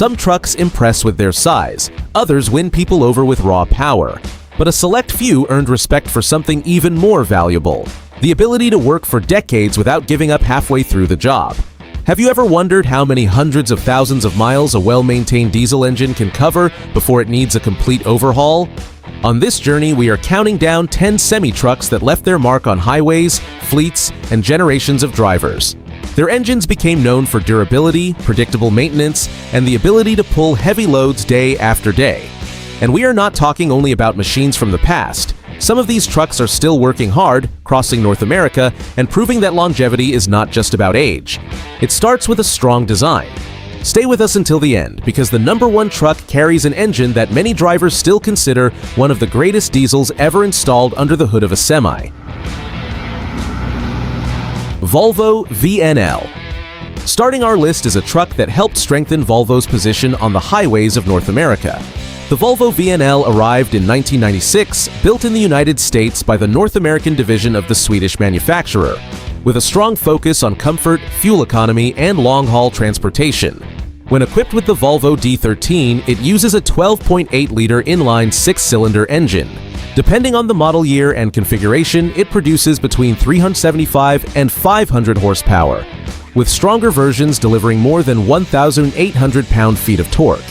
Some trucks impress with their size, others win people over with raw power. But a select few earned respect for something even more valuable: the ability to work for decades without giving up halfway through the job. Have you ever wondered how many hundreds of thousands of miles a well-maintained diesel engine can cover before it needs a complete overhaul? On this journey, we are counting down 10 semi-trucks that left their mark on highways, fleets, and generations of drivers. Their engines became known for durability, predictable maintenance, and the ability to pull heavy loads day after day. And we are not talking only about machines from the past. Some of these trucks are still working hard, crossing North America, and proving that longevity is not just about age. It starts with a strong design. Stay with us until the end, because the #1 truck carries an engine that many drivers still consider one of the greatest diesels ever installed under the hood of a semi. Volvo VNL. Starting our list is a truck that helped strengthen Volvo's position on the highways of North America. The Volvo VNL arrived in 1996, built in the United States by the North American division of the Swedish manufacturer, with a strong focus on comfort, fuel economy, and long-haul transportation. When equipped with the Volvo D13, it uses a 12.8-liter inline six-cylinder engine. Depending on the model year and configuration, it produces between 375 and 500 horsepower, with stronger versions delivering more than 1,800 pound-feet of torque.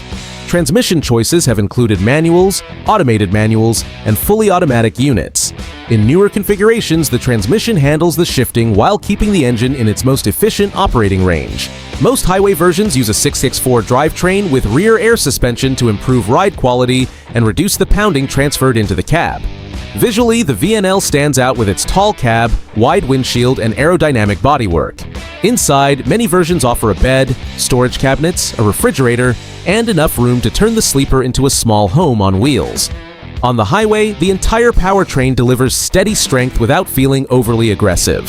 Transmission choices have included manuals, automated manuals, and fully automatic units. In newer configurations, the transmission handles the shifting while keeping the engine in its most efficient operating range. Most highway versions use a 664 drivetrain with rear air suspension to improve ride quality and reduce the pounding transferred into the cab. Visually, the VNL stands out with its tall cab, wide windshield, and aerodynamic bodywork. Inside, many versions offer a bed, storage cabinets, a refrigerator, and enough room to turn the sleeper into a small home on wheels. On the highway, the entire powertrain delivers steady strength without feeling overly aggressive.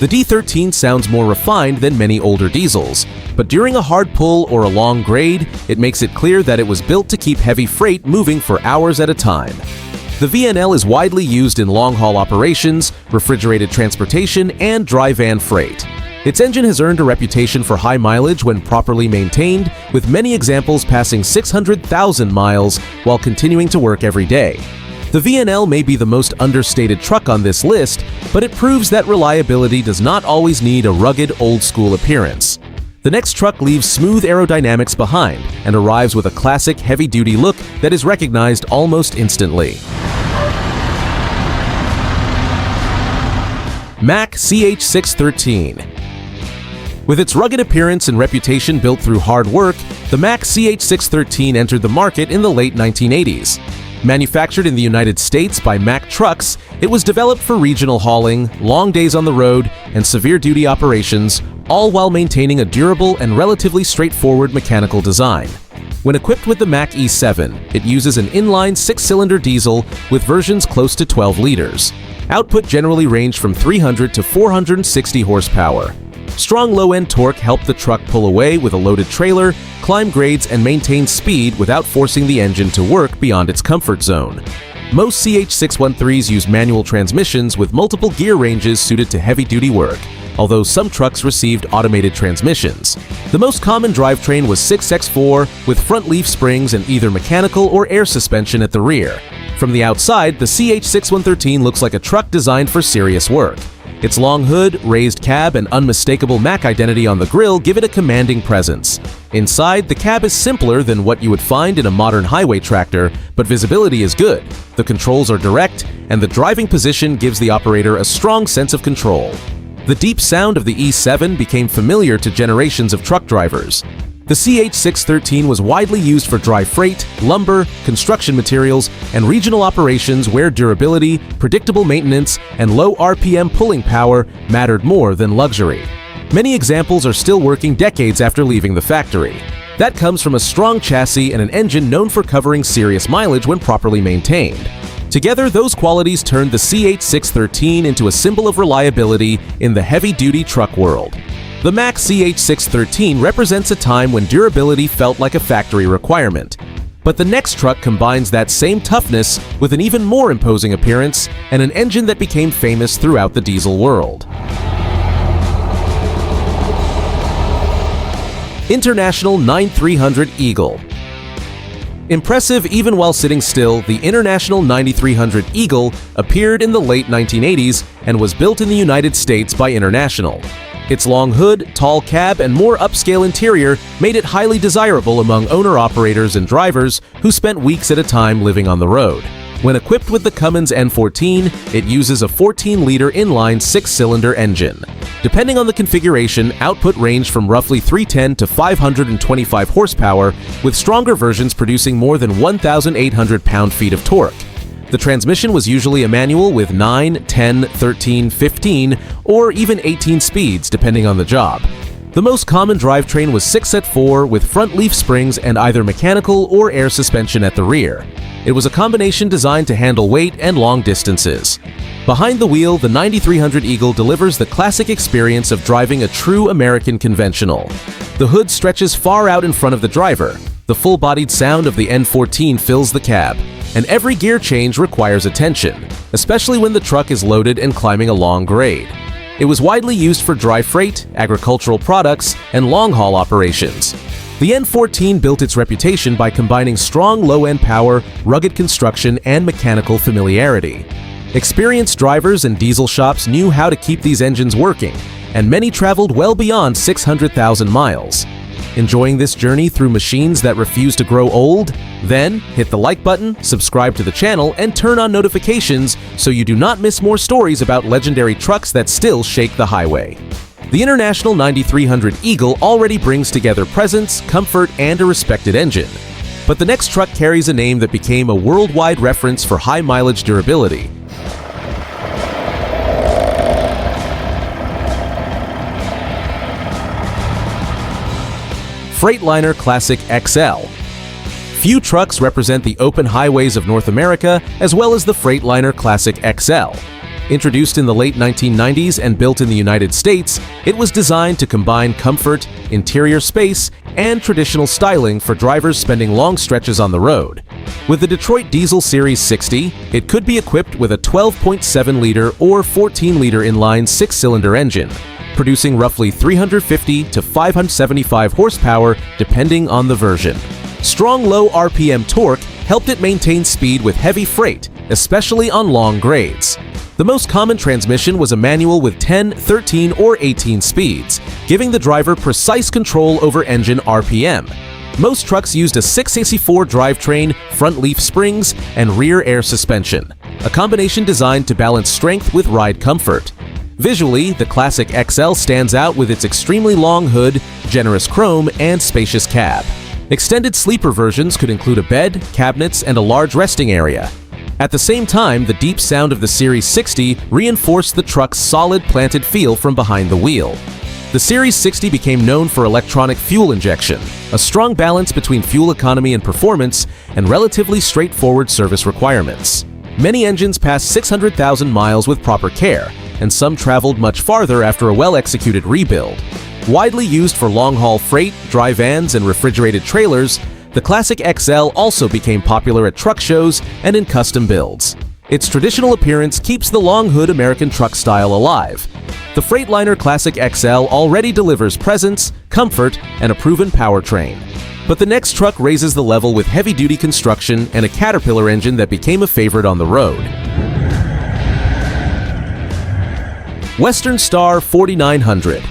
The D13 sounds more refined than many older diesels, but during a hard pull or a long grade, it makes it clear that it was built to keep heavy freight moving for hours at a time. The VNL is widely used in long-haul operations, refrigerated transportation, and dry van freight. Its engine has earned a reputation for high mileage when properly maintained, with many examples passing 600,000 miles while continuing to work every day. The VNL may be the most understated truck on this list, but it proves that reliability does not always need a rugged, old-school appearance. The next truck leaves smooth aerodynamics behind and arrives with a classic heavy-duty look that is recognized almost instantly. Mack CH613. With its rugged appearance and reputation built through hard work, the Mack CH613 entered the market in the late 1980s. Manufactured in the United States by Mack Trucks, it was developed for regional hauling, long days on the road, and severe-duty operations, all while maintaining a durable and relatively straightforward mechanical design. When equipped with the Mack E7, it uses an inline six-cylinder diesel with versions close to 12 liters. Output generally ranged from 300 to 460 horsepower. Strong low-end torque helped the truck pull away with a loaded trailer, climb grades, and maintain speed without forcing the engine to work beyond its comfort zone. Most CH613s use manual transmissions with multiple gear ranges suited to heavy-duty work, although some trucks received automated transmissions. The most common drivetrain was 6x4 with front leaf springs and either mechanical or air suspension at the rear. From the outside, the CH613 looks like a truck designed for serious work. Its long hood, raised cab, and unmistakable Mack identity on the grille give it a commanding presence. Inside, the cab is simpler than what you would find in a modern highway tractor, but visibility is good, the controls are direct, and the driving position gives the operator a strong sense of control. The deep sound of the E7 became familiar to generations of truck drivers. The CH613 was widely used for dry freight, lumber, construction materials, and regional operations where durability, predictable maintenance, and low RPM pulling power mattered more than luxury. Many examples are still working decades after leaving the factory. That comes from a strong chassis and an engine known for covering serious mileage when properly maintained. Together, those qualities turned the CH613 into a symbol of reliability in the heavy-duty truck world. The Mack CH613 represents a time when durability felt like a factory requirement. But the next truck combines that same toughness with an even more imposing appearance and an engine that became famous throughout the diesel world. International 9300 Eagle. Impressive even while sitting still, the International 9300 Eagle appeared in the late 1980s and was built in the United States by International. Its long hood, tall cab, and more upscale interior made it highly desirable among owner-operators and drivers who spent weeks at a time living on the road. When equipped with the Cummins N14, it uses a 14-liter inline 6-cylinder engine. Depending on the configuration, output ranged from roughly 310 to 525 horsepower, with stronger versions producing more than 1,800 pound-feet of torque. The transmission was usually a manual with 9, 10, 13, 15, or even 18 speeds, depending on the job. The most common drivetrain was 6-4 with front leaf springs and either mechanical or air suspension at the rear. It was a combination designed to handle weight and long distances. Behind the wheel, the 9300 Eagle delivers the classic experience of driving a true American conventional. The hood stretches far out in front of the driver. The full-bodied sound of the N14 fills the cab, and every gear change requires attention, especially when the truck is loaded and climbing a long grade. It was widely used for dry freight, agricultural products, and long-haul operations. The N14 built its reputation by combining strong low-end power, rugged construction, and mechanical familiarity. Experienced drivers and diesel shops knew how to keep these engines working, and many traveled well beyond 600,000 miles. Enjoying this journey through machines that refuse to grow old? Then hit the like button, subscribe to the channel, and turn on notifications so you do not miss more stories about legendary trucks that still shake the highway. The International 9300 Eagle already brings together presence, comfort, and a respected engine. But the next truck carries a name that became a worldwide reference for high-mileage durability. Freightliner Classic XL. Few trucks represent the open highways of North America as well as the Freightliner Classic XL. Introduced in the late 1990s and built in the United States, it was designed to combine comfort, interior space, and traditional styling for drivers spending long stretches on the road. With the Detroit Diesel Series 60, it could be equipped with a 12.7-liter or 14-liter inline 6-cylinder engine, producing roughly 350 to 575 horsepower depending on the version. Strong low RPM torque helped it maintain speed with heavy freight, especially on long grades. The most common transmission was a manual with 10, 13, or 18 speeds, giving the driver precise control over engine RPM. Most trucks used a 6-4 drivetrain, front leaf springs, and rear air suspension, a combination designed to balance strength with ride comfort. Visually, the Classic XL stands out with its extremely long hood, generous chrome, and spacious cab. Extended sleeper versions could include a bed, cabinets, and a large resting area. At the same time, the deep sound of the Series 60 reinforced the truck's solid planted feel from behind the wheel. The Series 60 became known for electronic fuel injection, a strong balance between fuel economy and performance, and relatively straightforward service requirements. Many engines passed 600,000 miles with proper care, and some traveled much farther after a well-executed rebuild. Widely used for long-haul freight, dry vans, and refrigerated trailers, the Classic XL also became popular at truck shows and in custom builds. Its traditional appearance keeps the long hood American truck style alive. The Freightliner Classic XL already delivers presence, comfort, and a proven powertrain. But the next truck raises the level with heavy-duty construction and a Caterpillar engine that became a favorite on the road. Western Star 4900.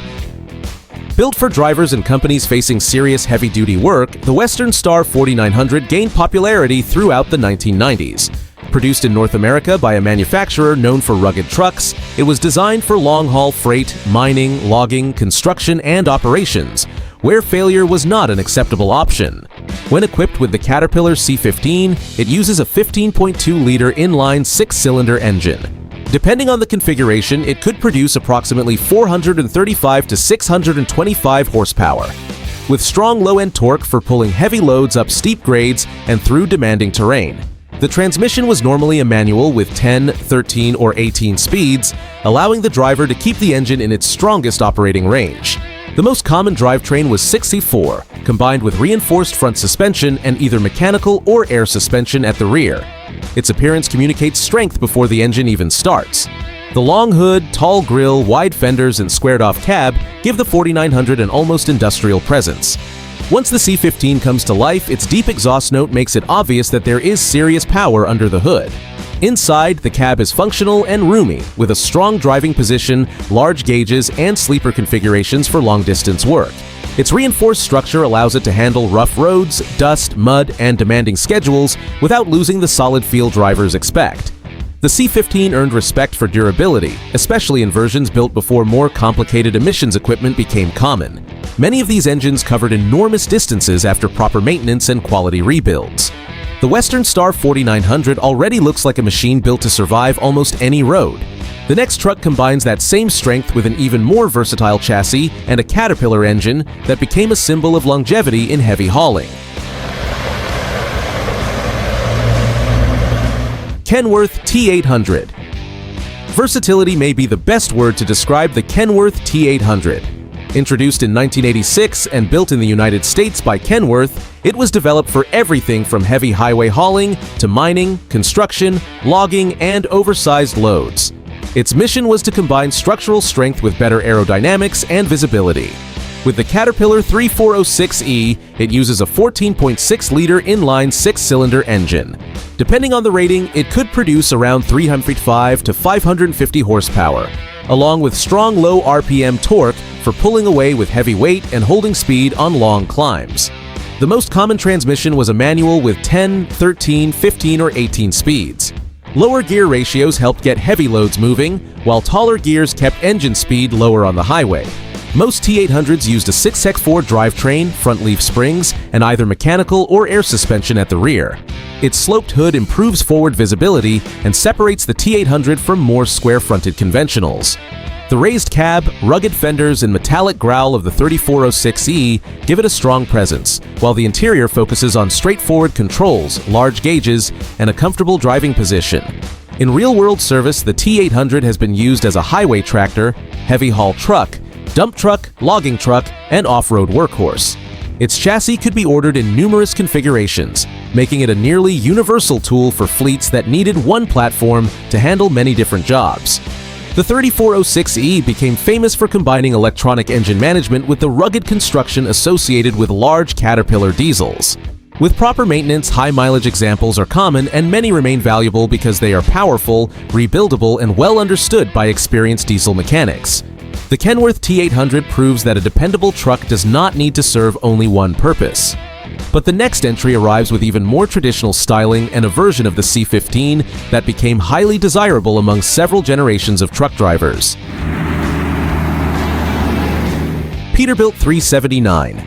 Built for drivers and companies facing serious heavy-duty work, the Western Star 4900 gained popularity throughout the 1990s. Produced in North America by a manufacturer known for rugged trucks, it was designed for long-haul freight, mining, logging, construction, and operations, where failure was not an acceptable option. When equipped with the Caterpillar C15, it uses a 15.2-liter inline 6-cylinder engine. Depending on the configuration, it could produce approximately 435 to 625 horsepower. With strong low-end torque for pulling heavy loads up steep grades and through demanding terrain. The transmission was normally a manual with 10, 13, or 18 speeds, allowing the driver to keep the engine in its strongest operating range. The most common drivetrain was 6-4, combined with reinforced front suspension and either mechanical or air suspension at the rear. Its appearance communicates strength before the engine even starts. The long hood, tall grille, wide fenders, and squared-off cab give the 4900 an almost industrial presence. Once the C15 comes to life, its deep exhaust note makes it obvious that there is serious power under the hood. Inside, the cab is functional and roomy, with a strong driving position, large gauges, and sleeper configurations for long-distance work. Its reinforced structure allows it to handle rough roads, dust, mud, and demanding schedules without losing the solid feel drivers expect. The C15 earned respect for durability, especially in versions built before more complicated emissions equipment became common. Many of these engines covered enormous distances after proper maintenance and quality rebuilds. The Western Star 4900 already looks like a machine built to survive almost any road. The next truck combines that same strength with an even more versatile chassis and a Caterpillar engine that became a symbol of longevity in heavy hauling. Kenworth T800. Versatility may be the best word to describe the Kenworth T800. Introduced in 1986 and built in the United States by Kenworth, it was developed for everything from heavy highway hauling to mining, construction, logging, and oversized loads. Its mission was to combine structural strength with better aerodynamics and visibility. With the Caterpillar 3406E, it uses a 14.6-liter inline 6-cylinder engine. Depending on the rating, it could produce around 305 to 550 horsepower, along with strong low RPM torque for pulling away with heavy weight and holding speed on long climbs. The most common transmission was a manual with 10, 13, 15, or 18 speeds. Lower gear ratios helped get heavy loads moving, while taller gears kept engine speed lower on the highway. Most T800s used a 6x4 drivetrain, front leaf springs, and either mechanical or air suspension at the rear. Its sloped hood improves forward visibility and separates the T800 from more square-fronted conventionals. The raised cab, rugged fenders, and metallic growl of the 3406E give it a strong presence, while the interior focuses on straightforward controls, large gauges, and a comfortable driving position. In real-world service, the T800 has been used as a highway tractor, heavy-haul truck, dump truck, logging truck, and off-road workhorse. Its chassis could be ordered in numerous configurations, making it a nearly universal tool for fleets that needed one platform to handle many different jobs. The 3406E became famous for combining electronic engine management with the rugged construction associated with large Caterpillar diesels. With proper maintenance, high-mileage examples are common, and many remain valuable because they are powerful, rebuildable, and well understood by experienced diesel mechanics. The Kenworth T800 proves that a dependable truck does not need to serve only one purpose. But the next entry arrives with even more traditional styling and a version of the C15 that became highly desirable among several generations of truck drivers. Peterbilt 379.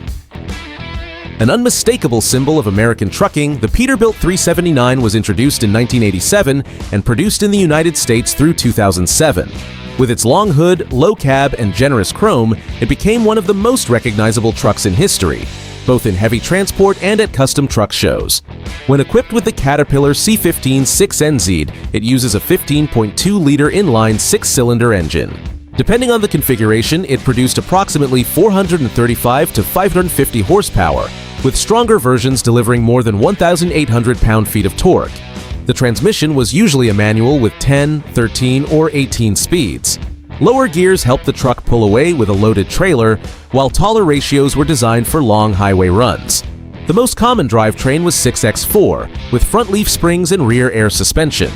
An unmistakable symbol of American trucking, the Peterbilt 379 was introduced in 1987 and produced in the United States through 2007. With its long hood, low cab, and generous chrome, it became one of the most recognizable trucks in history, both in heavy transport and at custom truck shows. When equipped with the Caterpillar C15 6NZ, it uses a 15.2-liter inline 6-cylinder engine. Depending on the configuration, it produced approximately 435 to 550 horsepower, with stronger versions delivering more than 1,800 pound-feet of torque. The transmission was usually a manual with 10, 13, or 18 speeds. Lower gears helped the truck pull away with a loaded trailer, while taller ratios were designed for long highway runs. The most common drivetrain was 6x4, with front leaf springs and rear air suspension.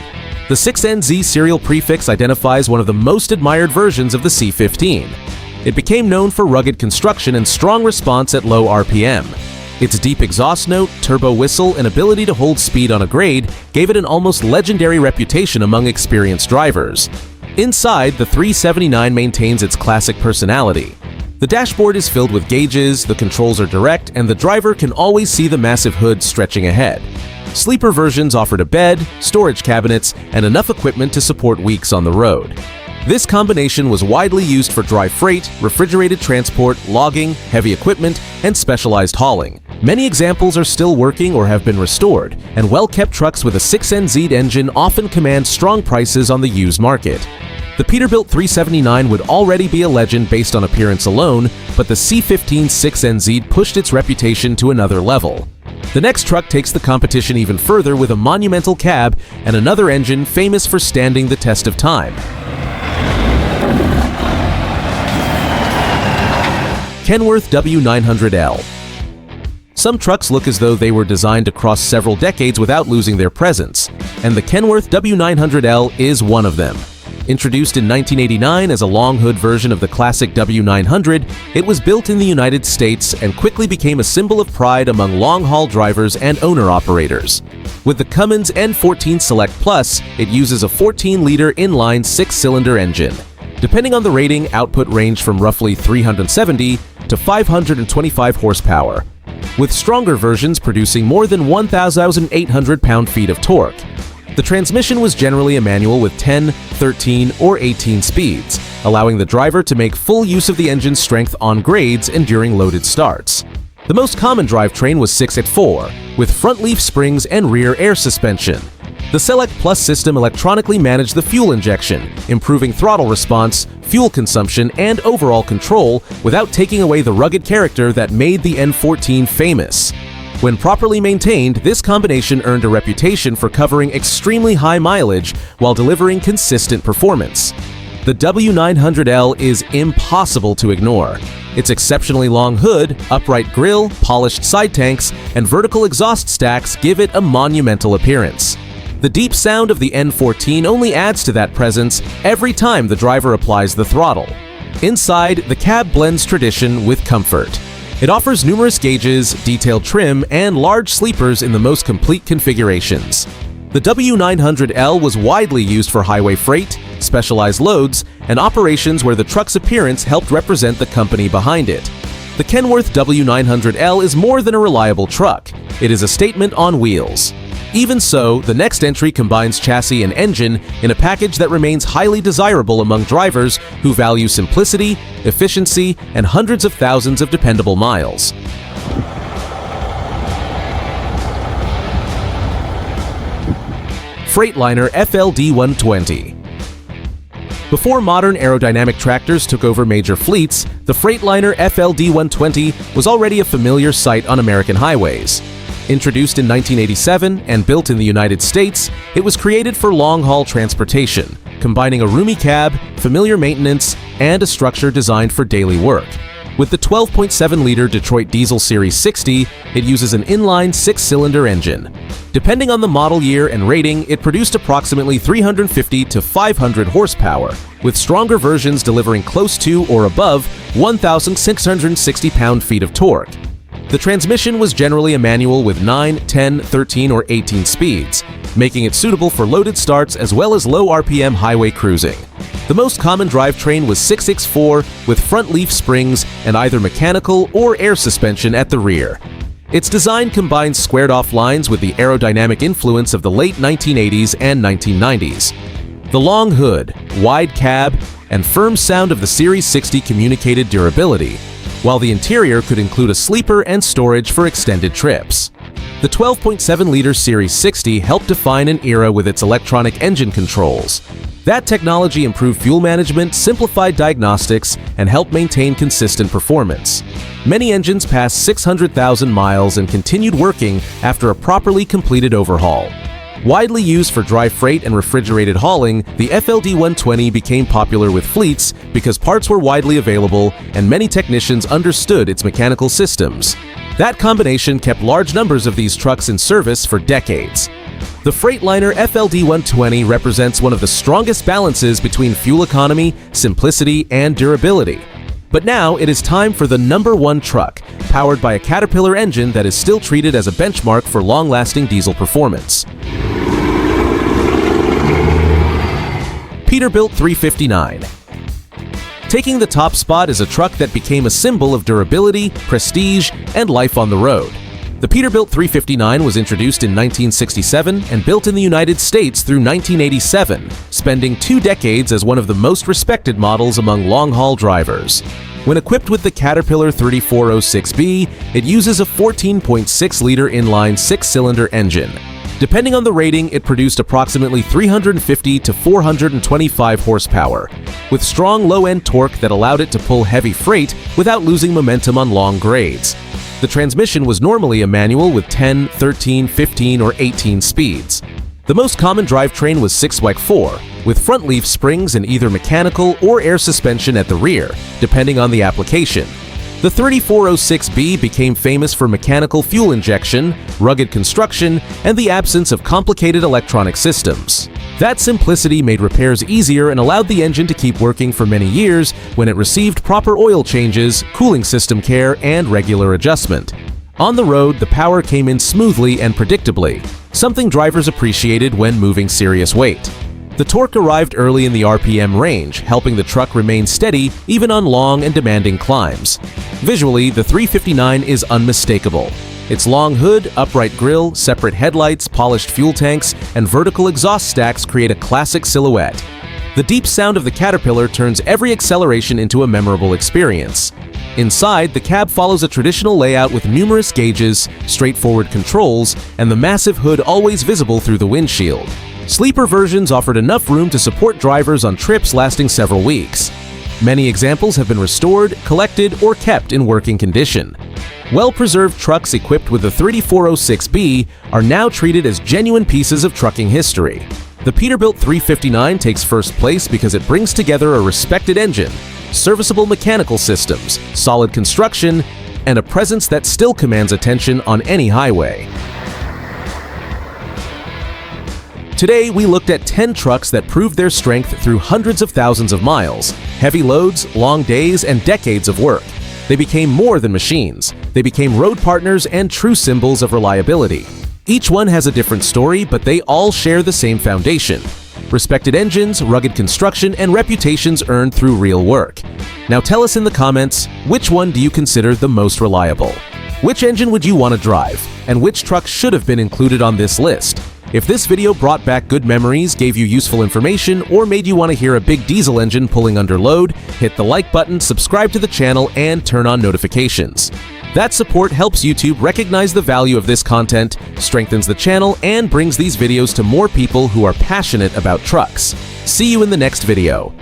The 6NZ serial prefix identifies one of the most admired versions of the C15. It became known for rugged construction and strong response at low RPM. Its deep exhaust note, turbo whistle, and ability to hold speed on a grade gave it an almost legendary reputation among experienced drivers. Inside, the 379 maintains its classic personality. The dashboard is filled with gauges, the controls are direct, and the driver can always see the massive hood stretching ahead. Sleeper versions offered a bed, storage cabinets, and enough equipment to support weeks on the road. This combination was widely used for dry freight, refrigerated transport, logging, heavy equipment, and specialized hauling. Many examples are still working or have been restored, and well-kept trucks with a 6NZ engine often command strong prices on the used market. The Peterbilt 379 would already be a legend based on appearance alone, but the C15 6NZ pushed its reputation to another level. The next truck takes the competition even further with a monumental cab and another engine famous for standing the test of time. Kenworth W900L. Some trucks look as though they were designed to cross several decades without losing their presence, and the Kenworth W900L is one of them. Introduced in 1989 as a long hood version of the classic W900, it was built in the United States and quickly became a symbol of pride among long-haul drivers and owner-operators. With the Cummins N14 Select Plus, it uses a 14-liter inline 6-cylinder engine. Depending on the rating, output ranged from roughly 370 to 525 horsepower, with stronger versions producing more than 1,800 pound-feet of torque. The transmission was generally a manual with 10, 13, or 18 speeds, allowing the driver to make full use of the engine's strength on grades and during loaded starts. The most common drivetrain was 6x4, with front leaf springs and rear air suspension. The Select Plus system electronically managed the fuel injection, improving throttle response, fuel consumption, and overall control without taking away the rugged character that made the N14 famous. When properly maintained, this combination earned a reputation for covering extremely high mileage while delivering consistent performance. The W900L is impossible to ignore. Its exceptionally long hood, upright grille, polished side tanks, and vertical exhaust stacks give it a monumental appearance. The deep sound of the N14 only adds to that presence every time the driver applies the throttle. Inside, the cab blends tradition with comfort. It offers numerous gauges, detailed trim, and large sleepers in the most complete configurations. The W900L was widely used for highway freight, specialized loads, and operations where the truck's appearance helped represent the company behind it. The Kenworth W900L is more than a reliable truck. It is a statement on wheels. Even so, the next entry combines chassis and engine in a package that remains highly desirable among drivers who value simplicity, efficiency, and hundreds of thousands of dependable miles. Freightliner FLD120. Before modern aerodynamic tractors took over major fleets, the Freightliner FLD120 was already a familiar sight on American highways. Introduced in 1987 and built in the United States, it was created for long-haul transportation, combining a roomy cab, familiar maintenance, and a structure designed for daily work. With the 12.7-liter Detroit Diesel Series 60, it uses an inline 6-cylinder engine. Depending on the model year and rating, it produced approximately 350 to 500 horsepower, with stronger versions delivering close to or above 1,660 pound-feet of torque. The transmission was generally a manual with 9, 10, 13, or 18 speeds, making it suitable for loaded starts as well as low RPM highway cruising. The most common drivetrain was 6x4 with front leaf springs and either mechanical or air suspension at the rear. Its design combines squared-off lines with the aerodynamic influence of the late 1980s and 1990s. The long hood, wide cab, and firm sound of the Series 60 communicated durability, while the interior could include a sleeper and storage for extended trips. The 12.7-liter Series 60 helped define an era with its electronic engine controls. That technology improved fuel management, simplified diagnostics, and helped maintain consistent performance. Many engines passed 600,000 miles and continued working after a properly completed overhaul. Widely used for dry freight and refrigerated hauling, the FLD120 became popular with fleets because parts were widely available and many technicians understood its mechanical systems. That combination kept large numbers of these trucks in service for decades. The Freightliner FLD120 represents one of the strongest balances between fuel economy, simplicity, and durability. But now it is time for the #1 truck, powered by a Caterpillar engine that is still treated as a benchmark for long-lasting diesel performance. Peterbilt 359. Taking the top spot is a truck that became a symbol of durability, prestige, and life on the road. The Peterbilt 359 was introduced in 1967 and built in the United States through 1987, spending 2 decades as one of the most respected models among long-haul drivers. When equipped with the Caterpillar 3406B, it uses a 14.6-liter inline 6-cylinder engine. Depending on the rating, it produced approximately 350 to 425 horsepower, with strong low-end torque that allowed it to pull heavy freight without losing momentum on long grades. The transmission was normally a manual with 10, 13, 15, or 18 speeds. The most common drivetrain was 6x4, with front leaf springs and either mechanical or air suspension at the rear, depending on the application. The 3406B became famous for mechanical fuel injection, rugged construction, and the absence of complicated electronic systems. That simplicity made repairs easier and allowed the engine to keep working for many years when it received proper oil changes, cooling system care, and regular adjustment. On the road, the power came in smoothly and predictably, something drivers appreciated when moving serious weight. The torque arrived early in the RPM range, helping the truck remain steady even on long and demanding climbs. Visually, the 359 is unmistakable. Its long hood, upright grille, separate headlights, polished fuel tanks, and vertical exhaust stacks create a classic silhouette. The deep sound of the Caterpillar turns every acceleration into a memorable experience. Inside, the cab follows a traditional layout with numerous gauges, straightforward controls, and the massive hood always visible through the windshield. Sleeper versions offered enough room to support drivers on trips lasting several weeks. Many examples have been restored, collected, or kept in working condition. Well-preserved trucks equipped with the 3406B are now treated as genuine pieces of trucking history. The Peterbilt 359 takes first place because it brings together a respected engine, serviceable mechanical systems, solid construction, and a presence that still commands attention on any highway. Today, we looked at 10 trucks that proved their strength through hundreds of thousands of miles, heavy loads, long days, and decades of work. They became more than machines. They became road partners and true symbols of reliability. Each one has a different story, but they all share the same foundation: respected engines, rugged construction, and reputations earned through real work. Now tell us in the comments, which one do you consider the most reliable? Which engine would you want to drive? And which truck should have been included on this list? If this video brought back good memories, gave you useful information, or made you want to hear a big diesel engine pulling under load, hit the like button, subscribe to the channel, and turn on notifications. That support helps YouTube recognize the value of this content, strengthens the channel, and brings these videos to more people who are passionate about trucks. See you in the next video.